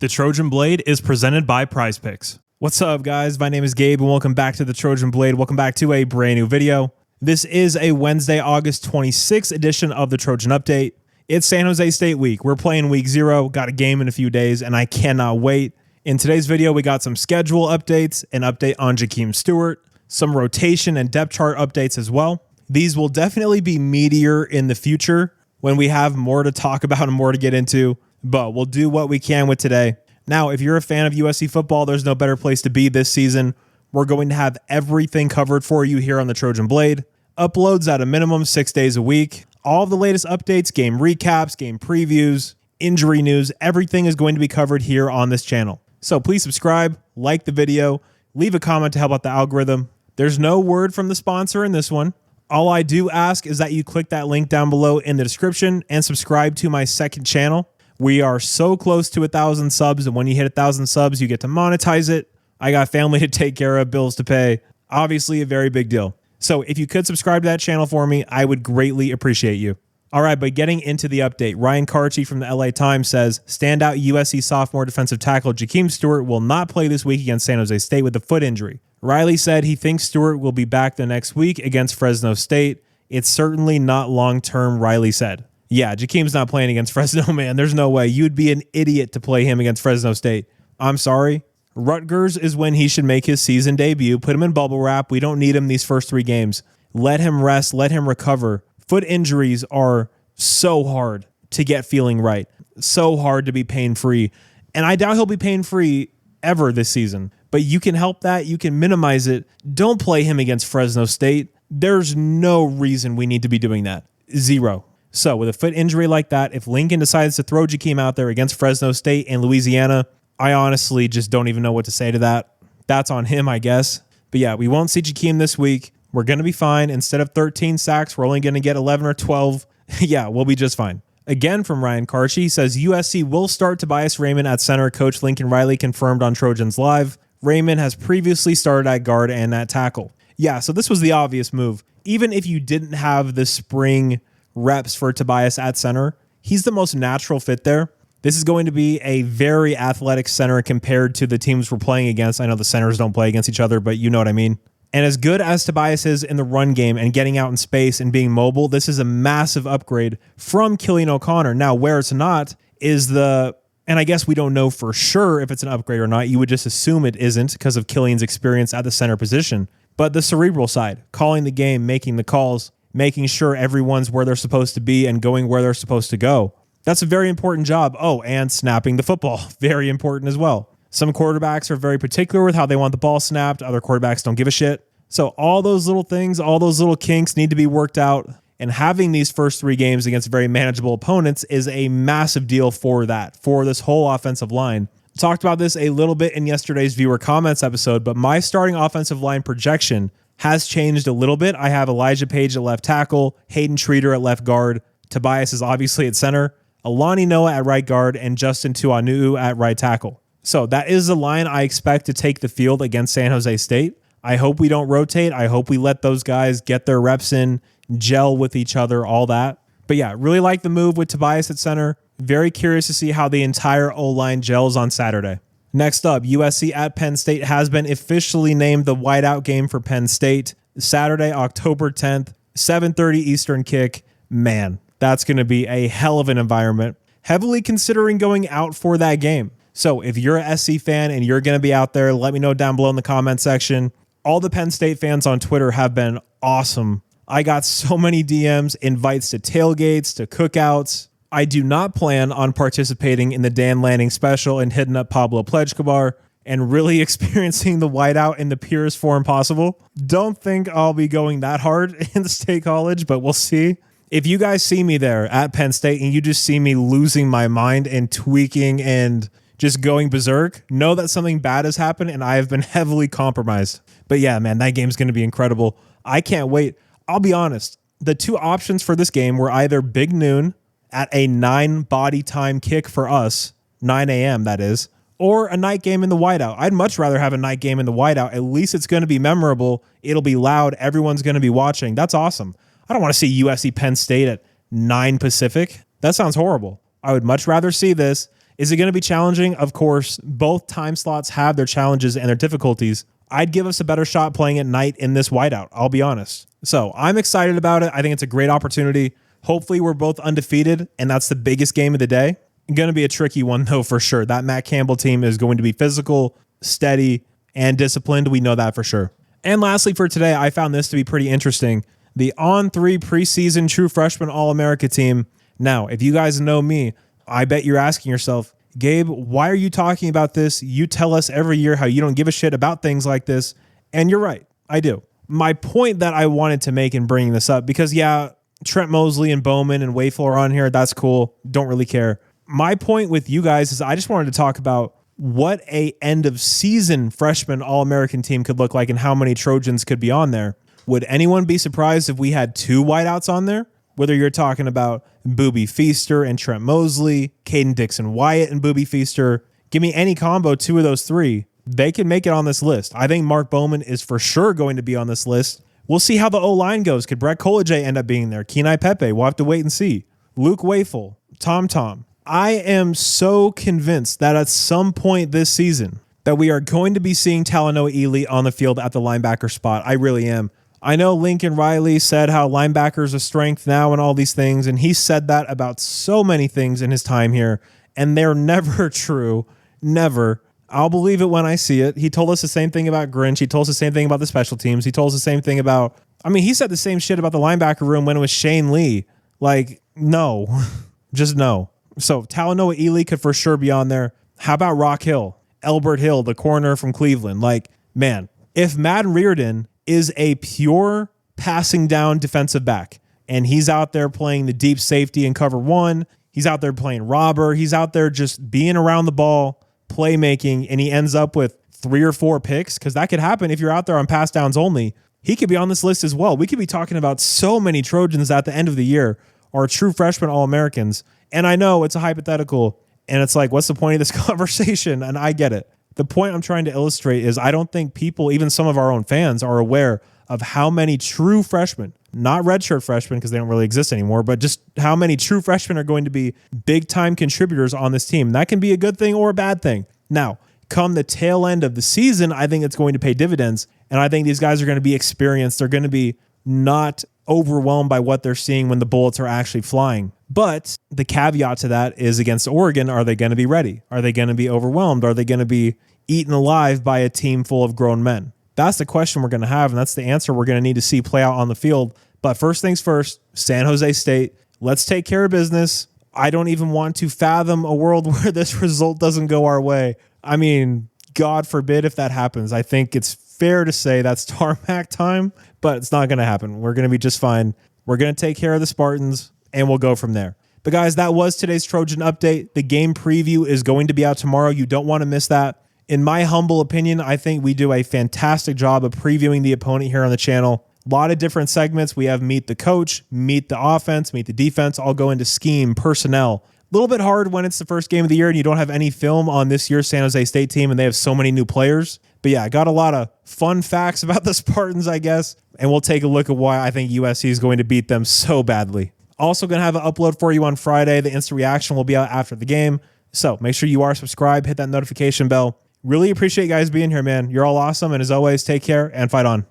The Trojan Blade is presented by PrizePicks. What's up, guys? My name is Gabe, and welcome back to the Trojan Blade. Welcome back to a brand new video. This is a Wednesday, August 26th edition of the Trojan Update. It's San Jose State week. We're playing week 0, got a game in a few days, and I cannot wait. In today's video, we got some schedule updates, an update on Jakeem Stewart, some rotation and depth chart updates as well. These will definitely be meatier in the future when we have more to talk about and more to get into, but we'll do what we can with today. Now, if you're a fan of USC football, there's no better place to be this season. We're going to have everything covered for you here on the Trojan Blade. Uploads at a minimum 6 days a week. All of the latest updates, game recaps, game previews, injury news, everything is going to be covered here on this channel. So please subscribe, like the video, leave a comment to help out the algorithm. There's no word from the sponsor in this one. All I do ask is that you click that link down below in the description and subscribe to my second channel. We are so close to 1,000 subs, and when you hit 1,000 subs, you get to monetize it. I got family to take care of, bills to pay. Obviously, a very big deal. So if you could subscribe to that channel for me, I would greatly appreciate you. All right, but getting into the update, Ryan Karchi from the LA Times says, standout USC sophomore defensive tackle Jakeem Stewart will not play this week against San Jose State with a foot injury. Riley said he thinks Stewart will be back the next week against Fresno State. It's certainly not long-term, Riley said. Yeah, Jakeem's not playing against Fresno, man. There's no way. You'd be an idiot to play him against Fresno State. I'm sorry. Rutgers is when he should make his season debut. Put him in bubble wrap. We don't need him these first 3 games. Let him rest. Let him recover. Foot injuries are so hard to get feeling right. So hard to be pain-free. And I doubt he'll be pain-free ever this season. But you can help that. You can minimize it. Don't play him against Fresno State. There's no reason we need to be doing that. Zero. So with a foot injury like that, if Lincoln decides to throw Jakeem out there against Fresno State and Louisiana, I honestly just don't even know what to say to that. That's on him, I guess. But yeah, we won't see Jakeem this week. We're going to be fine. Instead of 13 sacks, we're only going to get 11 or 12. Yeah, we'll be just fine. Again, from Ryan Karchi, he says USC will start Tobias Raymond at center. Coach Lincoln Riley confirmed on Trojans Live. Raymond has previously started at guard and at tackle. Yeah, so this was the obvious move. Even if you didn't have the spring reps for Tobias at center, he's the most natural fit there. This is going to be a very athletic center compared to the teams we're playing against. I know the centers don't play against each other, but you know what I mean. And as good as Tobias is in the run game and getting out in space and being mobile, this is a massive upgrade from Killian O'Connor. Now, where it's not is and I guess we don't know for sure if it's an upgrade or not. You would just assume it isn't because of Killian's experience at the center position. But the cerebral side, calling the game, making the calls, making sure everyone's where they're supposed to be and going where they're supposed to go. That's a very important job. Oh, and snapping the football. Very important as well. Some quarterbacks are very particular with how they want the ball snapped. Other quarterbacks don't give a shit. So all those little things, all those little kinks need to be worked out. And having these first 3 games against very manageable opponents is a massive deal for that, for this whole offensive line. Talked about this a little bit in yesterday's viewer comments episode, but my starting offensive line projection has changed a little bit. I have Elijah Page at left tackle, Hayden Treater at left guard, Tobias is obviously at center, Alani Noah at right guard, and Justin Tuanuu at right tackle. So that is the line I expect to take the field against San Jose State. I hope we don't rotate. I hope we let those guys get their reps in, gel with each other, all that. But yeah, really like the move with Tobias at center. Very curious to see how the entire O-line gels on Saturday. Next up, USC at Penn State has been officially named the whiteout game for Penn State. Saturday, October 10th, 7:30 Eastern kick. Man, that's going to be a hell of an environment. Heavily considering going out for that game. So if you're a SC fan and you're going to be out there, let me know down below in the comment section. All the Penn State fans on Twitter have been awesome. I got so many DMs, invites to tailgates, to cookouts. I do not plan on participating in the Dan Lanning special and hitting up Pablo Plejkabar and really experiencing the whiteout in the purest form possible. Don't think I'll be going that hard in the State College, but we'll see. If you guys see me there at Penn State and you just see me losing my mind and tweaking and just going berserk, know that something bad has happened and I have been heavily compromised. But yeah, man, that game's going to be incredible. I can't wait. I'll be honest. The 2 options for this game were either big noon at a 9 body time kick for us, 9 a.m. that is, or a night game in the whiteout. I'd much rather have a night game in the whiteout. At least it's going to be memorable. It'll be loud. Everyone's going to be watching. That's awesome. I don't want to see USC Penn State at 9 Pacific. That sounds horrible. I would much rather see this Is it going to be challenging? Of course. Both time slots have their challenges and their difficulties. I'd give us a better shot playing at night in this whiteout, I'll be honest. So I'm excited about it. I think it's a great opportunity. Hopefully we're both undefeated, and that's the biggest game of the day. Going to be a tricky one, though, for sure. That Matt Campbell team is going to be physical, steady, and disciplined. We know that for sure. And lastly, for today, I found this to be pretty interesting. The On3 preseason true freshman All-America team. Now, if you guys know me, I bet you're asking yourself, Gabe, why are you talking about this? You tell us every year how you don't give a shit about things like this. And you're right, I do. My point that I wanted to make in bringing this up, because yeah, Trent Mosley and Bowman and Wayful are on here. That's cool. Don't really care. My point with you guys is I just wanted to talk about what a end of season freshman All-American team could look like and how many Trojans could be on there. Would anyone be surprised if we had 2 wideouts on there? Whether you're talking about Boobie Feaster and Trent Mosley, Caden Dixon-Wyatt and Boobie Feaster, give me any combo, 2 of those 3, they can make it on this list. I think Mark Bowman is for sure going to be on this list. We'll see how the O-line goes. Could Brett Colajay end up being there? Kenai Pepe, we'll have to wait and see. Luke Wayful, Tom. I am so convinced that at some point this season that we are going to be seeing Talanoa Ely on the field at the linebacker spot. I really am. I know Lincoln Riley said how linebackers are strength now and all these things, and he said that about so many things in his time here, and they're never true. Never. I'll believe it when I see it. He told us the same thing about Grinch. He told us the same thing about the special teams. He told us the same thing about... he said the same shit about the linebacker room when it was Shane Lee. Like, no. Just no. So Talanoa Ely could for sure be on there. How about Rock Hill? Elbert Hill, the corner from Cleveland. Like, man, if Matt Reardon is a pure passing down defensive back, and he's out there playing the deep safety in cover 1, he's out there playing robber, he's out there just being around the ball, playmaking, and he ends up with 3 or 4 picks, because that could happen if you're out there on pass downs only. He could be on this list as well. We could be talking about so many Trojans at the end of the year are true freshman All-Americans. And I know it's a hypothetical, and it's like, what's the point of this conversation? And I get it. The point I'm trying to illustrate is I don't think people, even some of our own fans, are aware of how many true freshmen, not redshirt freshmen because they don't really exist anymore, but just how many true freshmen are going to be big-time contributors on this team. That can be a good thing or a bad thing. Now, come the tail end of the season, I think it's going to pay dividends, and I think these guys are going to be experienced. They're going to be not overwhelmed by what they're seeing when the bullets are actually flying. But the caveat to that is against Oregon, are they going to be ready? Are they going to be overwhelmed? Are they going to be eaten alive by a team full of grown men? That's the question we're going to have, and that's the answer we're going to need to see play out on the field. But first things first, San Jose State, let's take care of business. I don't even want to fathom a world where this result doesn't go our way. God forbid if that happens. I think it's fair to say that's tarmac time, but it's not going to happen. We're going to be just fine. We're going to take care of the Spartans, and we'll go from there. But guys, that was today's Trojan update. The game preview is going to be out tomorrow. You don't want to miss that. In my humble opinion, I think we do a fantastic job of previewing the opponent here on the channel. A lot of different segments. We have Meet the Coach, Meet the Offense, Meet the Defense. I'll go into scheme, personnel. A little bit hard when it's the first game of the year and you don't have any film on this year's San Jose State team and they have so many new players. But yeah, I got a lot of fun facts about the Spartans, I guess. And we'll take a look at why I think USC is going to beat them so badly. Also going to have an upload for you on Friday. The instant reaction will be out after the game. So make sure you are subscribed, hit that notification bell. Really appreciate you guys being here, man. You're all awesome. And as always, take care and fight on.